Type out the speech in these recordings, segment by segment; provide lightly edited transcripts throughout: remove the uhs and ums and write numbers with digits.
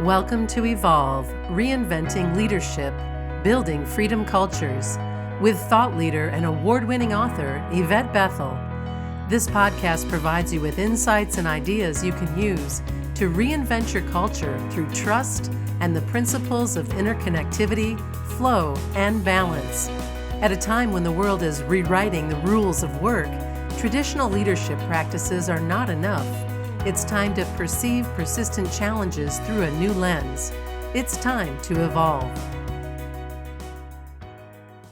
Welcome to Evolve, Reinventing Leadership, Building Freedom Cultures, with thought leader and award-winning author Yvette Bethel. This podcast provides you with insights and ideas you can use to reinvent your culture through trust and the principles of interconnectivity, flow, and balance. At a time when the world is rewriting the rules of work, traditional leadership practices are not enough. It's time to perceive persistent challenges through a new lens. It's time to evolve.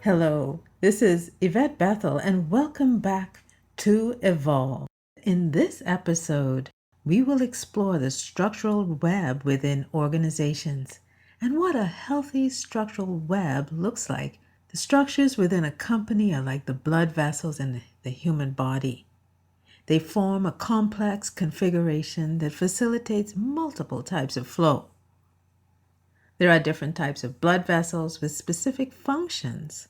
Hello, this is Yvette Bethel, and welcome back to Evolve. In this episode, we will explore the structural web within organizations and what a healthy structural web looks like. The structures within a company are like the blood vessels in the human body. They form a complex configuration that facilitates multiple types of flow. There are different types of blood vessels with specific functions,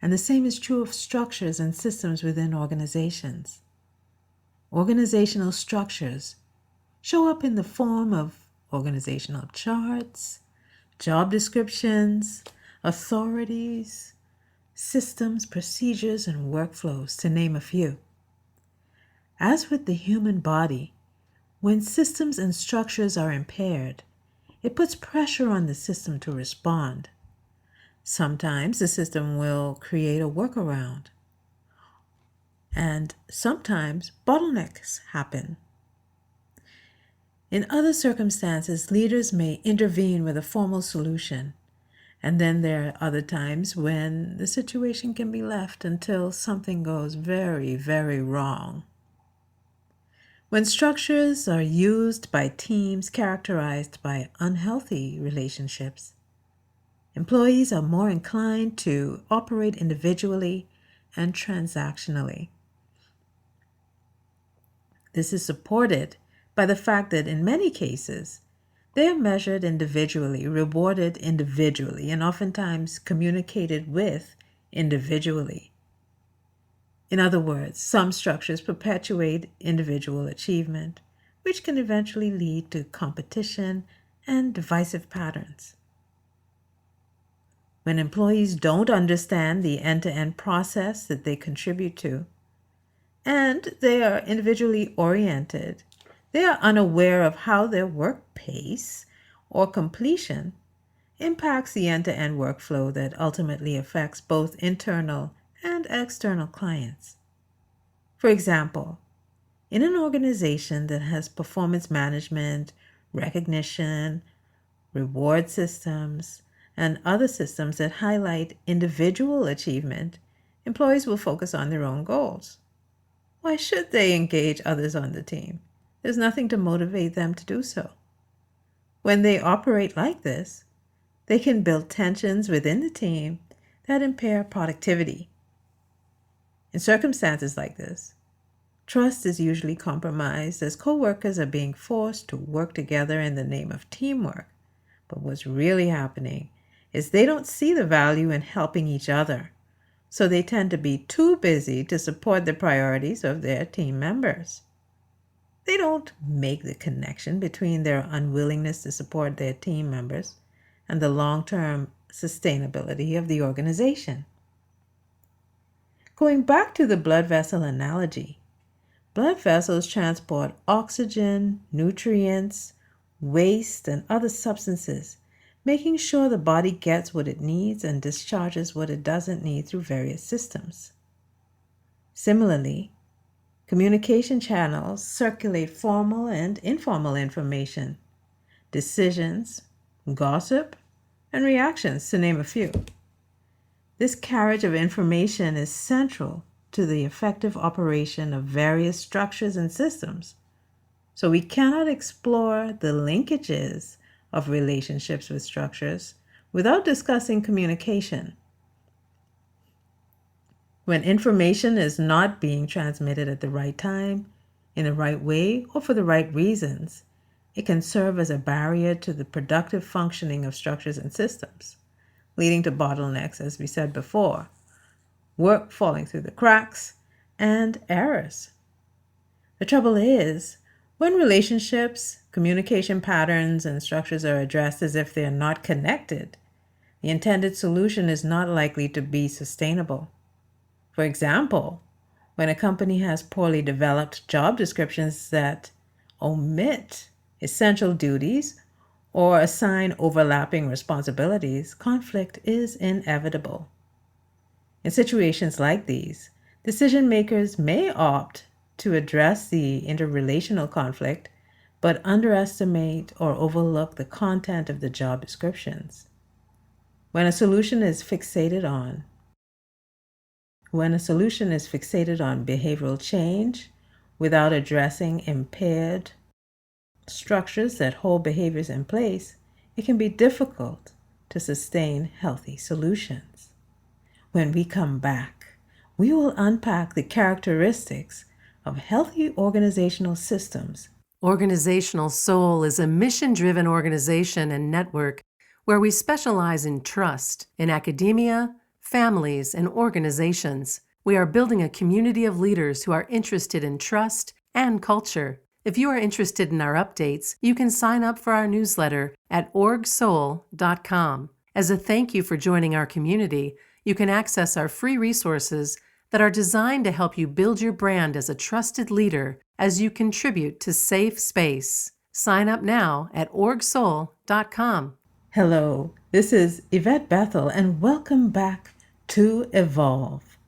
and the same is true of structures and systems within organizations. Organizational structures show up in the form of organizational charts, job descriptions, authorities, systems, procedures, and workflows, to name a few. As with the human body, when systems and structures are impaired, it puts pressure on the system to respond. Sometimes the system will create a workaround, and sometimes bottlenecks happen. In other circumstances, leaders may intervene with a formal solution, and then there are other times when the situation can be left until something goes very, very wrong. When structures are used by teams characterized by unhealthy relationships, employees are more inclined to operate individually and transactionally. This is supported by the fact that in many cases, they are measured individually, rewarded individually, and oftentimes communicated with individually. In other words, some structures perpetuate individual achievement, which can eventually lead to competition and divisive patterns. When employees don't understand the end-to-end process that they contribute to, and they are individually oriented, they are unaware of how their work pace or completion impacts the end-to-end workflow that ultimately affects both internal and external clients. For example, in an organization that has performance management, recognition, reward systems, and other systems that highlight individual achievement, employees will focus on their own goals. Why should they engage others on the team? There's nothing to motivate them to do so. When they operate like this, they can build tensions within the team that impair productivity. In circumstances like this, trust is usually compromised as co-workers are being forced to work together in the name of teamwork. But what's really happening is they don't see the value in helping each other, so they tend to be too busy to support the priorities of their team members. They don't make the connection between their unwillingness to support their team members and the long-term sustainability of the organization. Going back to the blood vessel analogy, blood vessels transport oxygen, nutrients, waste, and other substances, making sure the body gets what it needs and discharges what it doesn't need through various systems. Similarly, communication channels circulate formal and informal information, decisions, gossip, and reactions, to name a few. This carriage of information is central to the effective operation of various structures and systems, so we cannot explore the linkages of relationships with structures without discussing communication. When information is not being transmitted at the right time, in the right way, or for the right reasons, it can serve as a barrier to the productive functioning of structures and systems, leading to bottlenecks, as we said before, work falling through the cracks, and errors. The trouble is, when relationships, communication patterns and structures are addressed as if they are not connected, the intended solution is not likely to be sustainable. For example, when a company has poorly developed job descriptions that omit essential duties or assign overlapping responsibilities, conflict is inevitable. In situations like these, decision makers may opt to address the interrelational conflict, but underestimate or overlook the content of the job descriptions. When a solution is fixated on behavioral change without addressing impaired structures that hold behaviors in place, it can be difficult to sustain healthy solutions. When we come back, we will unpack the characteristics of healthy organizational systems. Organizational Soul is a mission-driven organization and network where we specialize in trust in academia, families, and organizations. We are building a community of leaders who are interested in trust and culture. If you are interested in our updates, you can sign up for our newsletter at orgsoul.com. As a thank you for joining our community, you can access our free resources that are designed to help you build your brand as a trusted leader as you contribute to safe space. Sign up now at orgsoul.com. Hello, this is Yvette Bethel, and welcome back to Evolve.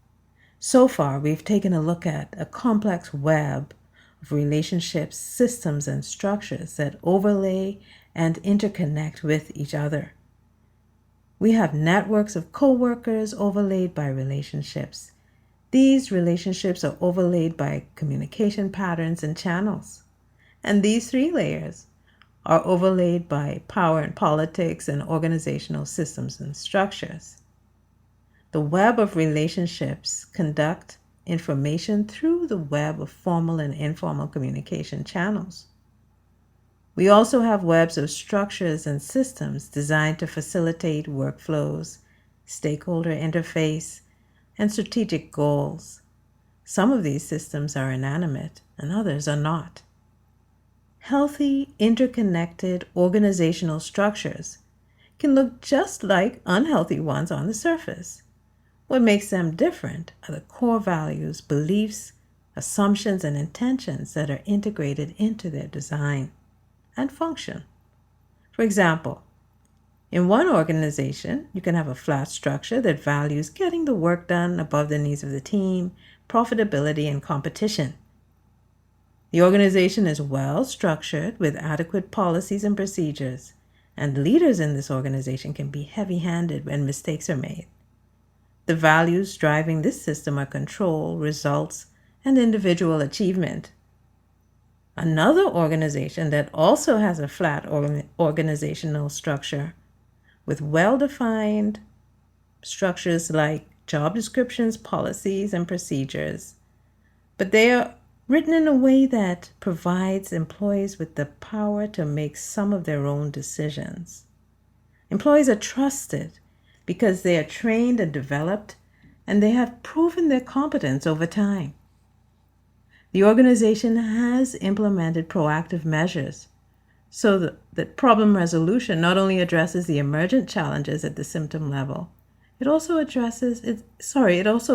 So far, we've taken a look at a complex web of relationships, systems, and structures that overlay and interconnect with each other. We have networks of co-workers overlaid by relationships. These relationships are overlaid by communication patterns and channels. And these three layers are overlaid by power and politics and organizational systems and structures. The web of relationships conduct information through the web of formal and informal communication channels. We also have webs of structures and systems designed to facilitate workflows, stakeholder interface, and strategic goals. Some of these systems are inanimate and others are not. Healthy, interconnected organizational structures can look just like unhealthy ones on the surface. What makes them different are the core values, beliefs, assumptions, and intentions that are integrated into their design and function. For example, in one organization, you can have a flat structure that values getting the work done above the needs of the team, profitability, and competition. The organization is well structured with adequate policies and procedures, and leaders in this organization can be heavy-handed when mistakes are made. The values driving this system are control, results, and individual achievement. Another organization that also has a flat organizational structure with well-defined structures like job descriptions, policies, and procedures, but they are written in a way that provides employees with the power to make some of their own decisions. Employees are trusted because they are trained and developed, and they have proven their competence over time. The organization has implemented proactive measures so that problem resolution not only addresses the emergent challenges at the symptom level, it also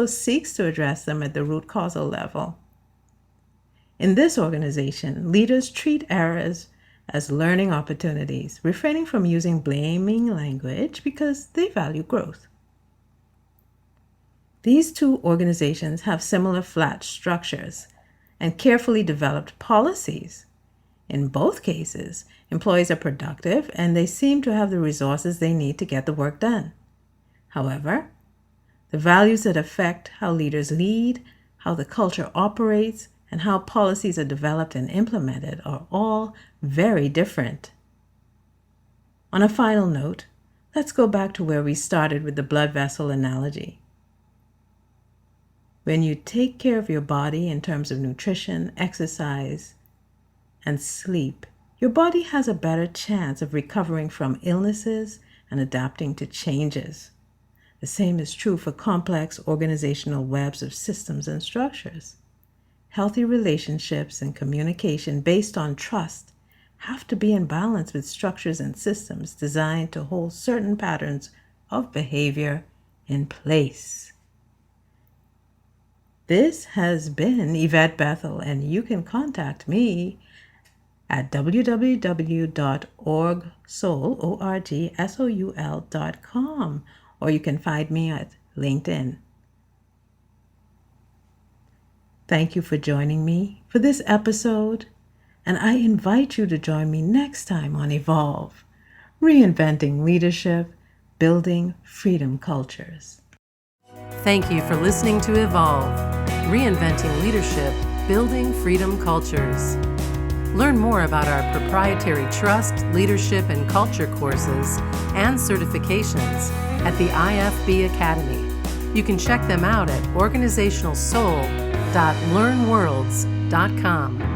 seeks to address them at the root causal level. In this organization, leaders treat errors as learning opportunities, refraining from using blaming language because they value growth. These two organizations have similar flat structures and carefully developed policies. In both cases, employees are productive and they seem to have the resources they need to get the work done. However, the values that affect how leaders lead, how the culture operates, and how policies are developed and implemented are all very different. On a final note, let's go back to where we started with the blood vessel analogy. When you take care of your body in terms of nutrition, exercise, and sleep, your body has a better chance of recovering from illnesses and adapting to changes. The same is true for complex organizational webs of systems and structures. Healthy relationships and communication based on trust have to be in balance with structures and systems designed to hold certain patterns of behavior in place. This has been Yvette Bethel, and you can contact me at www.orgsoul.com, or you can find me at LinkedIn. Thank you for joining me for this episode, and I invite you to join me next time on Evolve, Reinventing Leadership, Building Freedom Cultures. Thank you for listening to Evolve, Reinventing Leadership, Building Freedom Cultures. Learn more about our proprietary trust, leadership, and culture courses and certifications at the IFB Academy. You can check them out at organizationalsoul.learnworlds.com.